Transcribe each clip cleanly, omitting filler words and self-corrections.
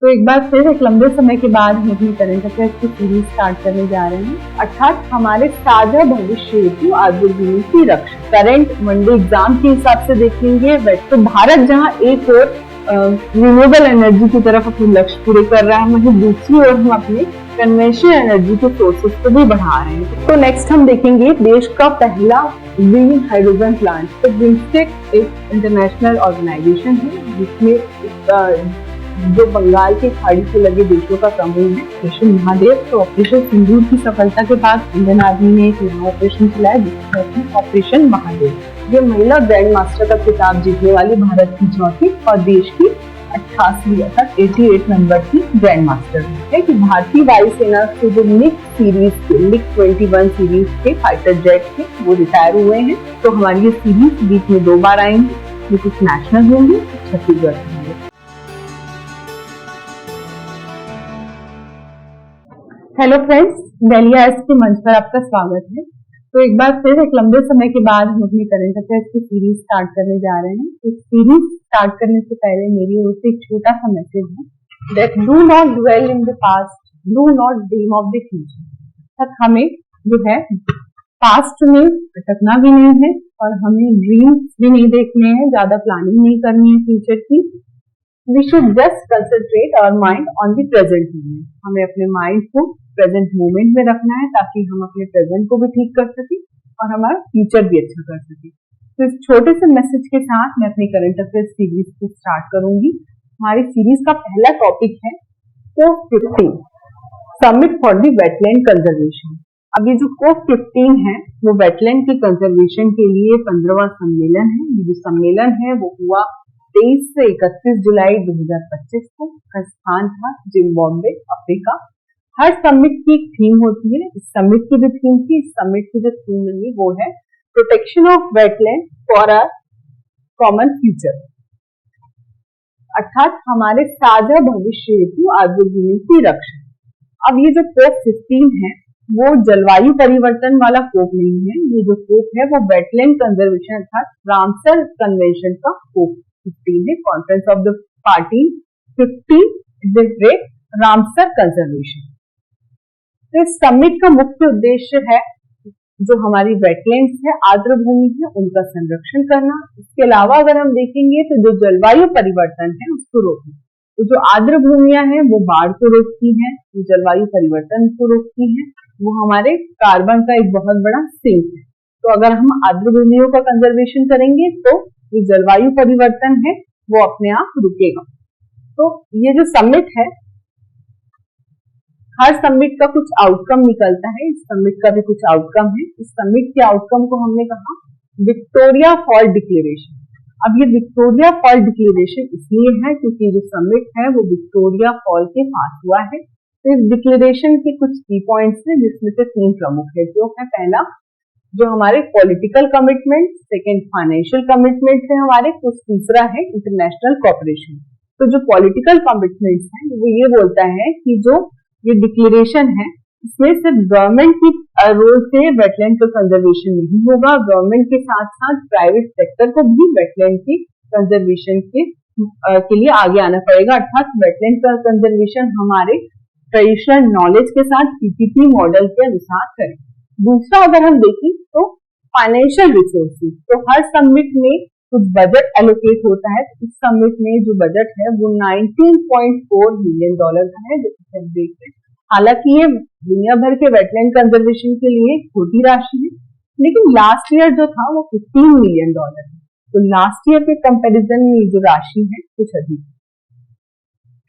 तो एक बार फिर एक लंबे समय के बाद हम अपनी करंट अफेयर्स की सीरीज स्टार्ट करने जा रहे हैं, अर्थात हमारे साझा भविष्य हेतु आर्द्रभूमि की रक्षा। करंट वनडे एग्जाम के हिसाब से देखेंगे तो भारत जहां एक और रिन्यूएबल एनर्जी की तरफ अपने लक्ष्य पूरे कर रहा है, वहीं दूसरी ओर हम अपने कन्वेंशनल एनर्जी के सोर्सेज को भी बढ़ा रहे हैं। तो नेक्स्ट हम देखेंगे देश का पहला ग्रीन हाइड्रोजन प्लांट। तो बिम्स्टेक एक इंटरनेशनल ऑर्गेनाइजेशन है जिसमें जो बंगाल के खाड़ी से लगे देशों का समूह है। ऑपरेशन महादेव, तो ऑपरेशन सिंदूर की सफलता के बाद इंडियन आर्मी ने एक नया ऑपरेशन चलाया जिसका नाम है ऑपरेशन महादेव। ये महिला ग्रैंड मास्टर का खिताब जीतने वाली भारत की चौथी और देश की 88 अर्थात 88 नंबर की ग्रैंड मास्टर है कि भारतीय वायुसेना के जो मिग सीरीज के मिग 21 सीरीज के फाइटर जेट थे वो रिटायर हुए हैं। तो हमारी ये सीरीज बीच में 2 बार आएंगी, ये कुछ नेशनल होंगे, छत्तीसगढ़ होंगे। हेलो फ्रेंड्स, दिल्ली आइज के मंच पर आपका स्वागत है। तो एक बार फिर एक लंबे समय के बाद हम अपनी करंट अफेयर्स की सीरीज स्टार्ट करने जा रहे हैं। इस सीरीज स्टार्ट करने से पहले मेरी ओर से एक छोटा सा मैसेज है that do not dwell in the past, do not dream of the future. हमें जो है पास्ट में भटकना भी नहीं है और हमें ड्रीम्स भी नहीं देखने हैं, ज्यादा प्लानिंग नहीं करनी है फ्यूचर की। We should just concentrate our mind on the present moment. हमें अपने माइंड को प्रेजेंट मोमेंट में रखना है ताकि हम अपने प्रेजेंट को भी ठीक कर सकें और हमारा फ्यूचर भी अच्छा कर सकें। तो इस छोटे से मैसेज के साथ मैं अपनी करंट अफेयर्स सीरीज को स्टार्ट करूंगी। हमारी सीरीज का पहला टॉपिक है COP15 summit for the wetland conservation. अब ये जो COP15 है वो वेटलैंड की कंजर्वेशन के लिए 15वां सम्मेलन है। ये जो सम्मेलन है वो हुआ 23 से 31 जुलाई 2025 को। स्थान था जिम्बाब्वे, अफ्रीका। हर समिट की एक थीम होती है। इस समिट की जो थीम थी, इस समिट की जो थीम रही वो है protection of wetland for our common future, अर्थात हमारे साझा भविष्य हेतु आर्द्रभूमि की रक्षा। अब ये जो COP15 है वो जलवायु परिवर्तन वाला कोप नहीं है। ये जो कोप है वो वेटलैंड कंजर्वेशन अर्थात रामसर कन्वेंशन का कोप 15 है। Conference of the party 50 Ramsar conservation. तो इस समिट का मुख्य उद्देश्य है जो हमारी वेटलैंड्स है, आर्द्रभूमि है, उनका संरक्षण करना। इसके अलावा अगर हम देखेंगे तो जो जलवायु परिवर्तन है उसको रोकना। तो जो आर्द्रभूमियां हैं वो बाढ़ को रोकती हैं, जो जलवायु परिवर्तन को रोकती हैं, वो हमारे कार्बन का एक बहुत बड़ा सिंक है। तो अगर हम आर्द्रभूमियों का कंजर्वेशन करेंगे तो जो जलवायु परिवर्तन है वो अपने आप रुकेगा। तो ये जो समिट है, हर समिट का कुछ आउटकम निकलता है। इस समिट का भी कुछ आउटकम है। इस समिट के आउटकम को हमने कहा विक्टोरिया फॉल डिक्लेरेशन। अब ये विक्टोरिया फॉल डिक्लेरेशन इसलिए है क्योंकि जो समिट है वो विक्टोरिया फॉल के पास हुआ है। तो इस डिक्लेरेशन के कुछ की पॉइंट्स हैं जिसमें से 3 प्रमुख है। जो है पहला जो हमारे political commitment, second financial commitment है हमारे, तो तीसरा है इंटरनेशनल कोऑपरेशन। तो जो पॉलिटिकल कमिटमेंट्स हैं वो ये बोलता है कि जो ये डिक्लेरेशन है इसमें सिर्फ गवर्नमेंट की रोल से वेटलैंड का कंजर्वेशन नहीं होगा, गवर्नमेंट के साथ साथ प्राइवेट सेक्टर को भी वेटलैंड की कंजर्वेशन के लिए आगे आना पड़ेगा। अर्थात वेटलैंड का कंजर्वेशन हमारे ट्रेडिशनल नॉलेज के साथ PPP मॉडल के अनुसार करें। दूसरा अगर हम देखें तो फाइनेंशियल रिसोर्सेज, तो हर समिट में कुछ बजट एलोकेट होता है। इस समिट में जो बजट है वो $19.4 मिलियन का है, जैसे हम देख रहे हैं। हालांकि ये दुनिया भर के वेटलैंड कंजर्वेशन के लिए छोटी राशि है, लेकिन लास्ट ईयर जो था वो $15 मिलियन है। तो लास्ट ईयर के कंपैरिजन में जो राशि है कुछ अधिक है।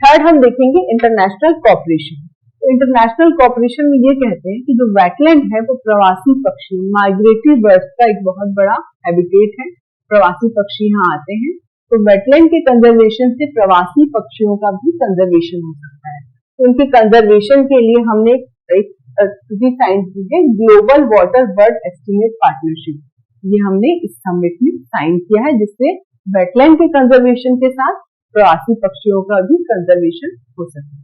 थर्ड हम देखेंगे इंटरनेशनल कोऑपरेशन। तो इंटरनेशनल कोऑपरेशन में ये कहते हैं कि जो वेटलैंड है वो प्रवासी पक्षी, माइग्रेटरी बर्ड्स का एक बहुत बड़ा हैबिटेट है। प्रवासी पक्षी यहाँ आते हैं, तो वेटलैंड के कंजर्वेशन से प्रवासी पक्षियों का भी कंजर्वेशन हो सकता है। तो उनके कंजर्वेशन के लिए हमने एक साइन की है global water bird estimate partnership. ये हमने इस समिट में साइन किया है जिससे वेटलैंड के कंजर्वेशन के साथ प्रवासी पक्षियों का भी कंजर्वेशन हो सके।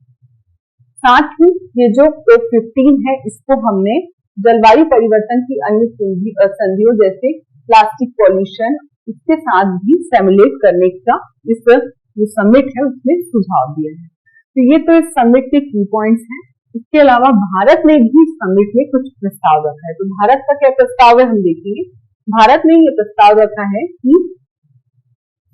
साथ ही ये जो COP15 है इसको हमने जलवायु परिवर्तन की अन्य संधियों जैसे प्लास्टिक पॉल्यूशन इसके साथ भी सिमुलेट करने का इस जो समिट है उसमें सुझाव दिया है। तो ये तो इस समिट के की पॉइंट्स हैं। इसके अलावा भारत ने भी समिट में कुछ प्रस्ताव रखा है। तो भारत का क्या प्रस्ताव है हम देखेंगे। भारत ने ये प्रस्ताव रखा है कि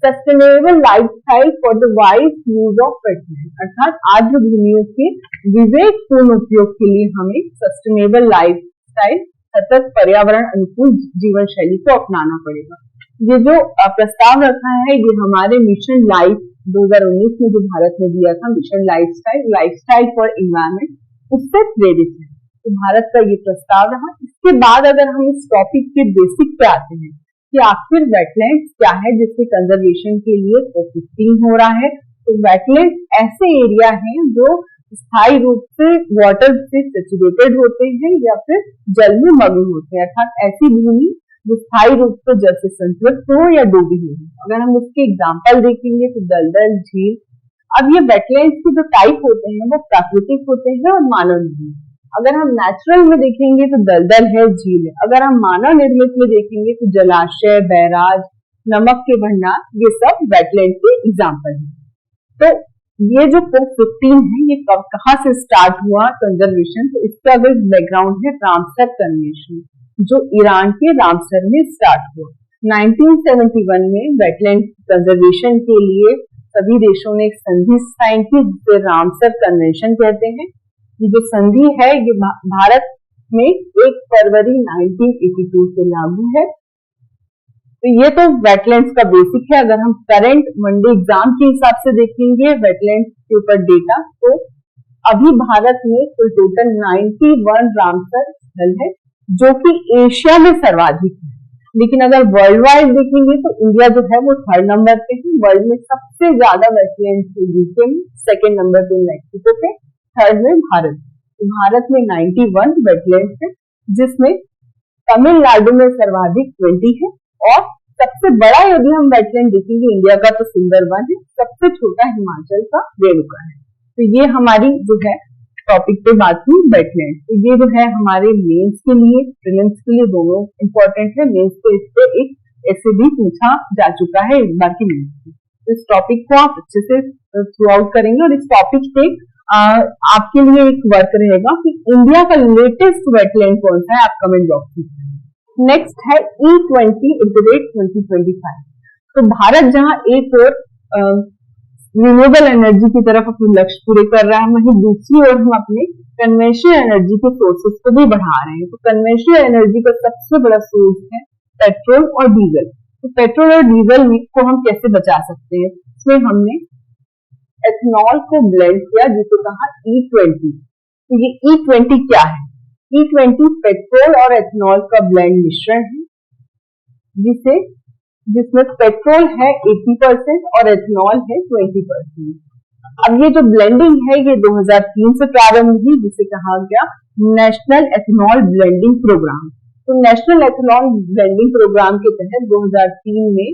sustainable lifestyle for the wise use of wetland, अर्थात आर्द्र भूमियों के विवेकपूर्ण उपयोग के लिए हमें सस्टेनेबल लाइफस्टाइल सतत पर्यावरण अनुकूल जीवन शैली को अपनाना पड़ेगा। ये जो प्रस्ताव रखा है ये हमारे मिशन लाइफ 2019 में जो भारत ने दिया था, मिशन लाइफस्टाइल फॉर एनवायरमेंट, उससे प्रेरित है। तो भारत का ये प्रस्ताव रहा। इसके बाद अगर हम इस टॉपिक के बेसिक पे आते हैं कि आखिर वेटलैंड्स क्या है जिसके कंजर्वेशन के लिए फोकसिंग हो रहा है। तो वेटलैंड ऐसे एरिया हैं जो स्थायी रूप से वाटर से सैचुरेटेड होते हैं या फिर जल में मग्न होते हैं, अर्थात ऐसी भूमि जो स्थायी रूप से जल से संतृप्त हो या डूबी हो। अगर हम इसके एग्जाम्पल देखेंगे तो दलदल, झील। अब ये वेटलैंड्स के जो टाइप होते हैं वो प्राकृतिक होते हैं और मानव निर्मित। अगर हम नेचुरल में देखेंगे तो दलदल है, झील है। अगर हम मानव निर्मित में देखेंगे तो जलाशय, बैराज, नमक के भंडार, ये सब वेटलैंड के एग्जाम्पल हैं। तो ये जो COP15 है ये कहाँ से स्टार्ट हुआ कंजर्वेशन, तो इसका अगर बैकग्राउंड है रामसर कन्वेंशन जो ईरान के रामसर में स्टार्ट हुआ। 1971 में वेटलैंड कंजर्वेशन के लिए सभी देशों ने एक संधि साइन की जिसे रामसर कन्वेंशन कहते हैं। ये जो संधि है ये भारत में 1 फरवरी 1982 से लागू है। तो ये तो वेटलैंड्स का बेसिक है। अगर हम करंट वनडे एग्जाम के हिसाब से देखेंगे वेटलैंड्स के ऊपर डेटा, तो अभी भारत में कुल टोटल 91 रामसर स्थल है जो कि एशिया में सर्वाधिक है। लेकिन अगर वर्ल्ड वाइड देखेंगे तो इंडिया जो है वो 3rd नंबर पे है। वर्ल्ड में सबसे ज्यादा वेटलैंड्स यूके में, 2nd नंबर पे मैक्सिको पे, 3rd में भारत। तो भारत में 91 वेटलैंड्स है जिसमें तमिलनाडु में सर्वाधिक 20 है और सबसे बड़ा यदि हम वेटलैंड देखेंगे इंडिया का तो सुंदरवन है, सबसे छोटा हिमाचल का रेणुका है। तो ये हमारी जो है टॉपिक पे बात हुई वेटलैंड। तो ये जो है हमारे मेंस के लिए, प्रीलिम्स के लिए दोनों इंपॉर्टेंट है। मेंस पे इस पे एक ऐसे भी पूछा जा चुका है एक बार की मेंस में। तो इस टॉपिक को आप अच्छे से थ्रू आउट करेंगे और इस टॉपिक पे आपके लिए एक वर्क रहेगा कि इंडिया का लेटेस्ट वेटलैंड कौन सा है, आप कमेंट बॉक्स में। नेक्स्ट है E20 इंटीग्रेट 2025। तो भारत जहां एक और रिन्यूएबल एनर्जी की तरफ अपने लक्ष्य पूरे कर रहा है, वहीं दूसरी ओर हम अपने कन्वेंशनल एनर्जी के सोर्सेस को भी बढ़ा रहे हैं। तो कन्वेंशनल एनर्जी का सबसे बड़ा सोर्स है पेट्रोल और डीजल। तो पेट्रोल और डीजल को हम कैसे बचा सकते हैं, इसमें हमने एथेनॉल को ब्लेंड किया जिसे कहा E20। तो ये E20 क्या है? E20 पेट्रोल और एथेनॉल का ब्लेंड मिश्रण है जिसमें पेट्रोल है 80% और एथेनॉल है 20%। अब ये जो ब्लेंडिंग है ये 2003 से प्रारंभ हुई जिसे कहा गया नेशनल एथेनॉल ब्लेंडिंग प्रोग्राम। तो नेशनल एथेनॉल ब्लेंडिंग प्रोग्राम के तहत 2003 में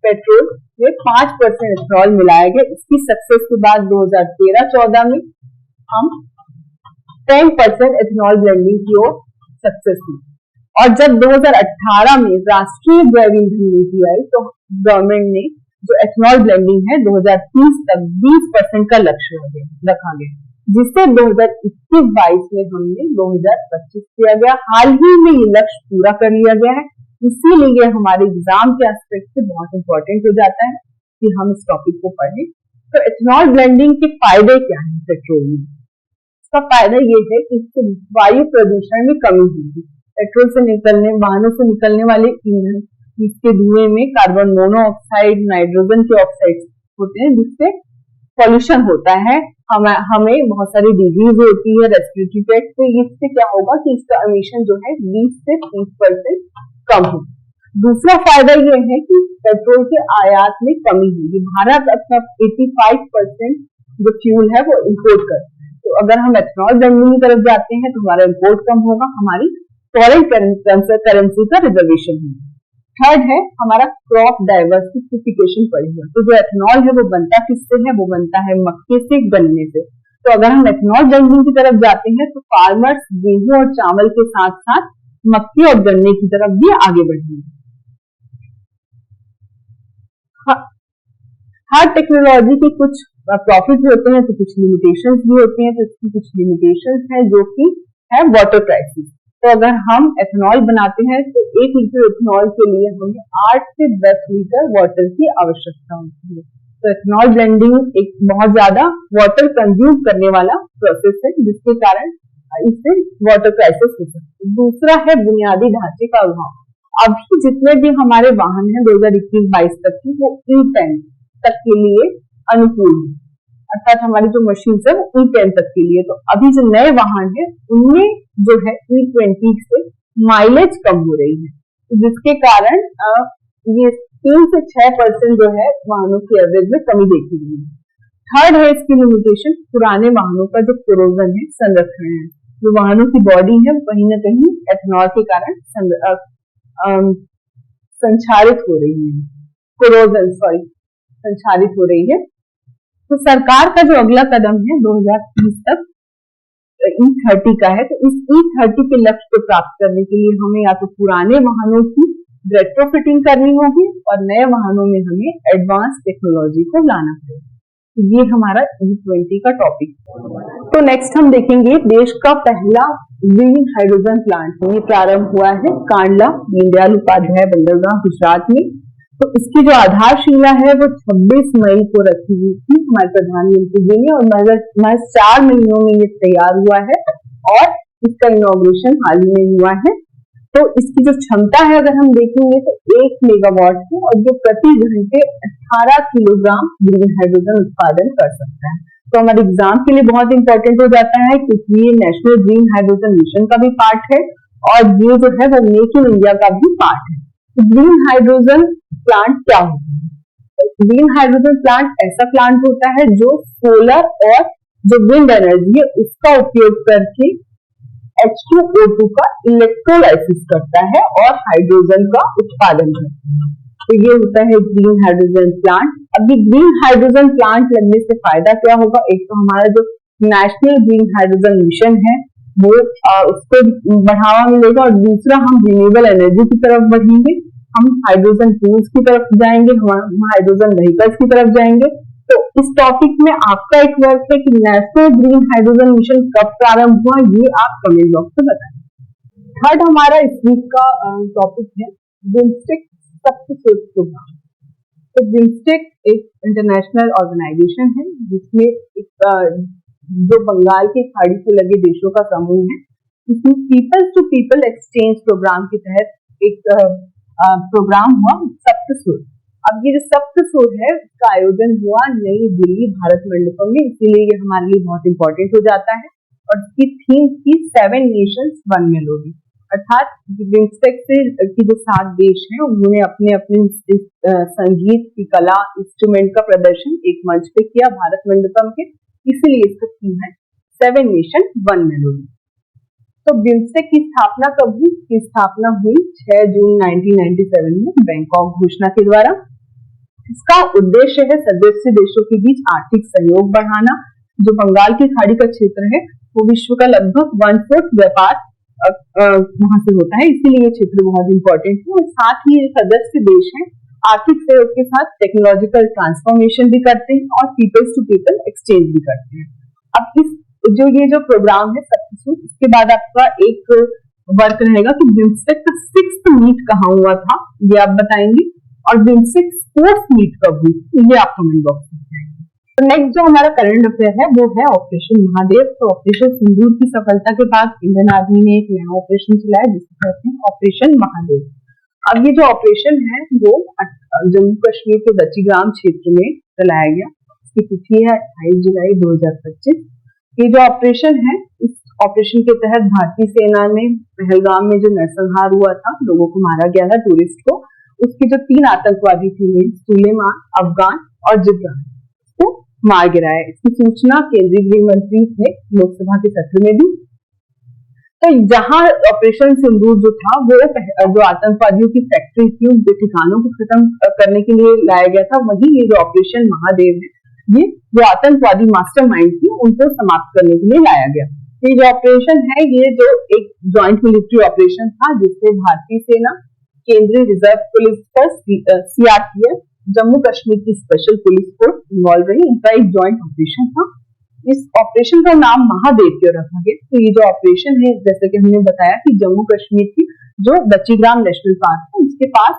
पेट्रोल में 5% एथेनॉल मिलाया गया। इसकी सक्सेस के बाद 2013-14 में हम 10% एथेनॉल ब्लेंडिंग की ओर सक्सेस हुई। और जब 2018 में राष्ट्रीय जैव ईंधन नीति आई तो गवर्नमेंट ने जो एथेनॉल ब्लेंडिंग है 2030 तक 20% का लक्ष्य रखा गया, जिससे 2021-22 में हमने 2025 किया गया। हाल ही में ये लक्ष्य पूरा कर लिया गया है, इसीलिए हमारे एग्जाम के एस्पेक्ट से बहुत इंपॉर्टेंट हो जाता है कि हम इस टॉपिक को पढ़ें। तो एथेनॉल ब्लेंडिंग के फायदे क्या हैं पेट्रोल में? इसका फायदा ये है कि इससे वायु प्रदूषण में कमी होगी। पेट्रोल से निकलने, वाहनों से निकलने वाले ईंधन इसके धुएं में कार्बन मोनोऑक्साइड, नाइट्रोजन के ऑक्साइड होते हैं जिससे पॉल्यूशन होता है। हमें बहुत सारी डिजीज होती है रेस्पिरेटरी ट्रैक्ट से। इससे क्या होगा कि इसका एमिशन जो है 20 से 30% कम हो। दूसरा फायदा ये है कि पेट्रोल के आयात में कमी होगी। भारत अपना 85% जो फ्यूल है वो इंपोर्ट करता है। तो अगर हम एथेनॉल ब्लेंडिंग की तरफ जाते हैं तो हमारा इंपोर्ट कम होगा, हमारी फॉरेन करेंसी का रिजर्वेशन होगा। थर्ड है हमारा क्रॉप डाइवर्सिफिकेशन बढ़ेगा। तो जो एथेनॉल है वो बनता किससे है? वो बनता है मक्के से, गन्ने से। तो अगर हम एथेनॉल ब्लेंडिंग की तरफ जाते हैं तो फार्मर्स गेहूं और चावल के साथ साथ मक्के और गन्ने की तरफ भी आगे बढ़ेंगे। हर टेक्नोलॉजी के कुछ प्रॉफिट होते हैं तो कुछ लिमिटेशंस भी होती हैं, तो इसकी कुछ लिमिटेशंस हैं जो कि है वाटर क्राइसिस। तो अगर हम एथेनॉल बनाते हैं तो 1 लीटर एथेनॉल के लिए हमें 8 से 10 लीटर वाटर की आवश्यकता होती है। तो एथेनॉल ब्लेंडिंग एक बहुत ज्यादा वाटर कंज्यूम करने वाला प्रोसेस है, जिसके कारण इससे वाटर क्राइसिस हो सकती है। दूसरा है बुनियादी ढांचे का अभाव। अभी जितने भी हमारे वाहन हैं 2021-22 तक की, वो E10 तक के लिए अनुकूल है, अर्थात हमारी जो मशीन है वो E10 तक के लिए। तो अभी जो नए वाहन है उनमें जो है E20 से माइलेज कम हो रही है, तो जिसके कारण ये 3 से 6% जो है वाहनों की एवरेज में कमी देखी गई है। थर्ड है इसकी लिमिटेशन, पुराने वाहनों का जो कोरोजन है, संरक्षण है, जो वाहनों की बॉडी है कहीं ना कहीं एथेनॉल के कारण संचारित हो रही है, संचारित हो रही है। तो सरकार का जो अगला कदम है 2030 तक E30 का है, तो इस E30 के लक्ष्य को प्राप्त करने के लिए हमें या तो पुराने वाहनों की रेट्रोफिटिंग करनी होगी और नए वाहनों में हमें एडवांस टेक्नोलॉजी को लाना पड़ेगा। तो ये हमारा E20 का टॉपिक है। तो नेक्स्ट हम देखेंगे देश का पहला ग्रीन हाइड्रोजन प्लांट ये प्रारंभ हुआ है कांडला दीनदयाल उपाध्याय बंदरगाह गुजरात में। तो इसकी जो आधारशिला है वो 26 मई को रखी हुई थी हमारे प्रधानमंत्री जी ने, और महज 4 महीनों में ये तैयार हुआ है और इसका इनॉग्रेशन हाल ही में हुआ है। तो इसकी जो क्षमता है अगर हम देखेंगे तो 1 मेगावाट है और जो प्रति घंटे 18 किलोग्राम ग्रीन हाइड्रोजन उत्पादन कर सकता है। तो हमारे एग्जाम के लिए बहुत इंपॉर्टेंट हो जाता है क्योंकि ये नेशनल ग्रीन हाइड्रोजन मिशन का भी पार्ट है और ये जो है वो मेक इन इंडिया का भी पार्ट है। तो ग्रीन हाइड्रोजन प्लांट क्या होता है? ग्रीन हाइड्रोजन प्लांट ऐसा प्लांट होता है जो सोलर और जो विंड एनर्जी है उसका उपयोग करके H2O2 का इलेक्ट्रोलाइसिस करता है और हाइड्रोजन का उत्पादन करता है। तो ये होता है ग्रीन हाइड्रोजन प्लांट। अभी ग्रीन हाइड्रोजन प्लांट लगने से फायदा क्या होगा? एक तो हमारा जो नेशनल ग्रीन हाइड्रोजन मिशन है वो उसको बढ़ावा मिलेगा और दूसरा हम रिन्यूएबल एनर्जी की तरफ बढ़ेंगे, हम हाइड्रोजन फ्यूल्स की तरफ जाएंगे, हम हाइड्रोजन व्हीकल्स की तरफ जाएंगे। तो इस टॉपिक में आपका एक वर्क है कि नेशनल ग्रीन हाइड्रोजन मिशन कब प्रारंभ हुआ, ये आप कमेंट बॉक्स में बताएं। थर्ड हमारा इस वीक का टॉपिक है बिम्स्टेक सब्स्टिट्यूट प्रोग्राम। तो बिम्स्टेक एक इंटरनेशनल ऑर्गेनाइजेशन है जिसमें एक जो बंगाल की खाड़ी से लगे देशों का समूह है, इसमें people to people exchange programme के तहत एक प्रोग्राम हुआ सप्तसूर। अब ये जो सप्तसूर है उसका आयोजन हुआ नई दिल्ली भारत मंडपम में, इसीलिए ये हमारे लिए बहुत इंपॉर्टेंट हो जाता है। और इसकी थीम थी 7 नेशंस 1 मेलोडी, अर्थात बिम्स्टेक से की जो 7 देश हैं उन्होंने अपने अपने संगीत की कला इंस्ट्रूमेंट का प्रदर्शन एक मंच पे किया भारत मंडपम के, इसीलिए इसका थीम है 7 नेशन 1 मेलोडी। तो बिम्स्टेक की स्थापना कब हुई? इसकी स्थापना हुई 6 जून 1997 में बैंकॉक घोषणा के द्वारा। इसका उद्देश्य है सदस्य देशों के बीच आर्थिक सहयोग बढ़ाना। जो बंगाल की खाड़ी का क्षेत्र है वो विश्व का लगभग 1/4 व्यापार वहां से होता है, इसीलिए ये क्षेत्र बहुत इंपॉर्टेंट है। और साथ ही सदस्य देश हैं आर्थिक सहयोग के साथ टेक्नोलॉजिकल ट्रांसफॉर्मेशन भी करते हैं और पीपल्स टू पीपल एक्सचेंज भी करते हैं। अब इस ये जो प्रोग्राम है सप्तसूर, इसके बाद आपका एक वर्क रहेगा कि बिम्स्टेक का 6th मीट कहाँ हुआ था, ये आप बताएंगे, और बिम्स्टेक 4th मीट कब हुई, ये आप कमेंट बॉक्स में बताएंगे। तो नेक्स्ट जो हमारा करंट अफेयर है वो है ऑपरेशन महादेव। तो ऑपरेशन सिंदूर की सफलता के बाद इंडियन आर्मी ने एक नया ऑपरेशन चलाया जिसे कहते हैं ऑपरेशन महादेव। अब ये जो ऑपरेशन है वो जम्मू कश्मीर के दच्चीग्राम क्षेत्र में चलाया गया। इसकी तिथि है 28 जुलाई 2025। ये जो ऑपरेशन है, इस ऑपरेशन के तहत भारतीय सेना ने पहलगाम में जो नरसंहार हुआ था, लोगों को मारा गया था, टूरिस्ट को, उसके जो 3 आतंकवादी थे सुलेमान, अफगान और जिब्रान, को मार गिराया। इसकी सूचना केंद्रीय गृह मंत्री ने लोकसभा के सत्र में दी। तो जहां ऑपरेशन सिंदूर जो था वो जो आतंकवादियों की फैक्ट्री थी उनके ठिकानों को खत्म करने के लिए लाया गया था, वहीं ये जो ऑपरेशन महादेव है ये जो आतंकवादी मास्टरमाइंड थी उनको समाप्त करने के लिए लाया गया। ये जो ऑपरेशन है ये जो एक ज्वाइंट मिलिट्री ऑपरेशन था जिससे भारतीय सेना, केंद्रीय reserve police force, CRPF Jammu Kashmir की स्पेशल पुलिस फोर्स इन्वॉल्व रही। इनका एक ज्वाइंट ऑपरेशन था। इस ऑपरेशन का नाम महादेव क्यों रखा गया? तो ये जो ऑपरेशन है, जैसे कि हमने बताया कि जम्मू कश्मीर की जो बचीग्राम नेशनल पार्क है उसके पास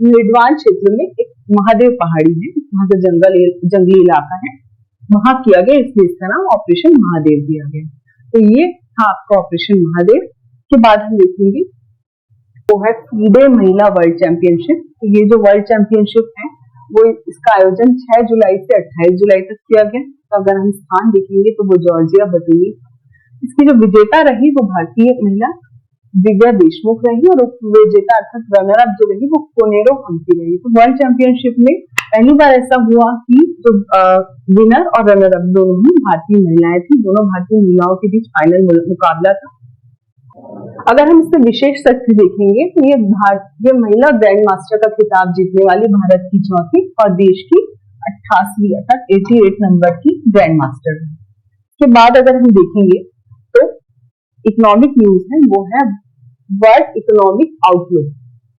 निडवान क्षेत्र में एक महादेव पहाड़ी है, वहां का जंगली इलाका है, वहां किया गया, इसलिए इसका नाम ऑपरेशन महादेव दिया गया। तो ये था आपका ऑपरेशन महादेव। के बाद हम देखेंगे वो है फीडे महिला वर्ल्ड चैंपियनशिप। तो ये जो वर्ल्ड चैंपियनशिप है वो इसका आयोजन 6 जुलाई से 28 जुलाई तक किया गया। तो अगर हम स्थान देखेंगे तो वो जॉर्जिया बटूनी। इसकी जो विजेता रही वो भारतीय महिला दिव्या देशमुख रही और उपविजेता अर्थात रनर अप जो रही वो कोनेरो हम्पी रही। तो वर्ल्ड चैंपियनशिप में पहली बार ऐसा हुआ कि जो विनर और रनर अप दोनों ही भारतीय महिलाएं थी। दोनों भारतीय महिलाओं के बीच फाइनल मुकाबला था। अगर हम इससे विशेष शक्ति देखेंगे तो ये महिला ग्रैंड मास्टर का खिताब जीतने वाली भारत की चौथी और देश की 88वीं अर्थात 88 नंबर की ग्रैंड मास्टर है। इसके बाद अगर हम देखेंगे तो इकोनॉमिक न्यूज है, वो है वर्ल्ड इकोनॉमिक आउटलुक।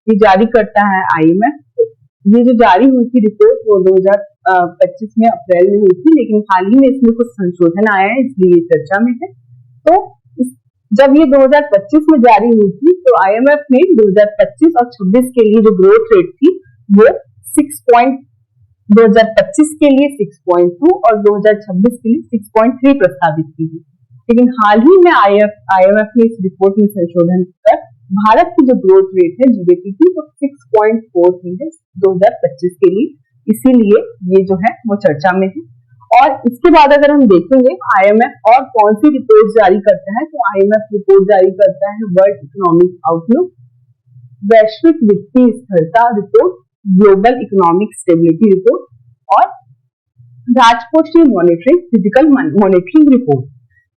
ये जारी करता है IMF। ये जो जारी हुई थी रिपोर्ट वो 2025 में अप्रैल में हुई थी, लेकिन हाल ही में इसमें कुछ संशोधन आया है, इसलिए ये चर्चा में है। तो जब ये 2025 में जारी हुई थी तो IMF ने 2025 और 26 के लिए जो ग्रोथ रेट थी वो 2025 के लिए 6.2 और 2026 के लिए 6.3 प्रस्तावित की थी। लेकिन हाल ही में IMF ने इस रिपोर्ट में संशोधन कर भारत की जो ग्रोथ रेट है GDP की वो 6.4 थी 2025 के लिए, इसीलिए ये जो है वो चर्चा में है। और इसके बाद अगर हम देखेंगे IMF और कौन सी रिपोर्ट जारी करता है, तो IMF रिपोर्ट जारी करता है वर्ल्ड इकोनॉमिक आउटलुक, वैश्विक वित्तीय स्थिरता report, global economic stability report और राजकोषीय मॉनिटरिंग फिजिकल मॉनिटरिंग रिपोर्ट।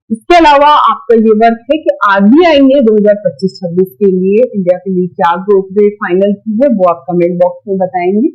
इसके अलावा आपका ये वर्क है कि RBI ने 2025-26 के लिए इंडिया के लिए क्या ग्रोथ रेट फाइनल की है, वो आप कमेंट बॉक्स में बताएंगे।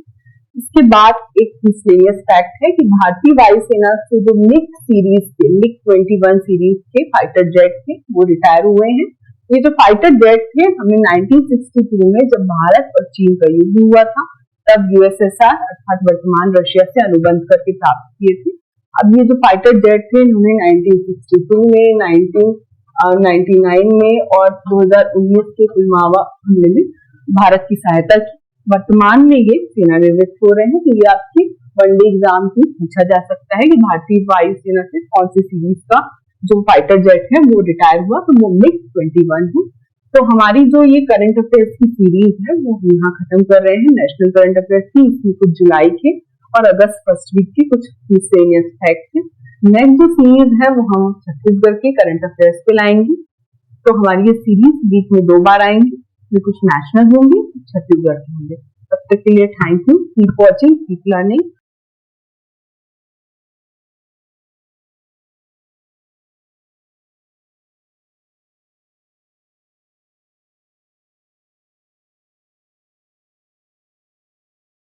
इसके बाद एक मिसलेनियस फैक्ट है कि भारतीय वायुसेना से जो मिग 21 सीरीज के फाइटर जेट थे वो रिटायर हुए हैं। ये जो फाइटर जेट थे हमें 1962 में जब भारत और चीन का युद्ध हुआ था तब USSR अर्थात वर्तमान रशिया से अनुबंध करके प्राप्त किए थे। अब ये जो फाइटर जेट थे इन्होंने 1962 में, 1999 में और 2019 के पुलवामा हमले में भारत की सहायता की। वर्तमान में ये सेवानिवृत्त हो रहे हैं। तो ये आपके वनडे एग्जाम में पूछा जा सकता है कि भारतीय वायुसेना से कौन सी सीरीज का जो फाइटर जेट है वो रिटायर हुआ, तो वो मिग 21 है। तो हमारी जो ये करंट अफेयर्स की सीरीज है वो हम यहाँ खत्म कर रहे हैं। नेशनल करंट अफेयर्स की इसमें कुछ जुलाई के और अगस्त फर्स्ट वीक के कुछ मिसलेनियस फैक्ट है। नेक्स्ट जो सीरीज है वो हम छत्तीसगढ़ के करंट अफेयर्स पे लाएंगे। तो हमारी ये सीरीज वीक में 2 बार आएंगे, इसमें कुछ नेशनल होंगे, छत्तीसगढ़ के होंगे। तब तक के लिए thank you, keep watching, keep learning.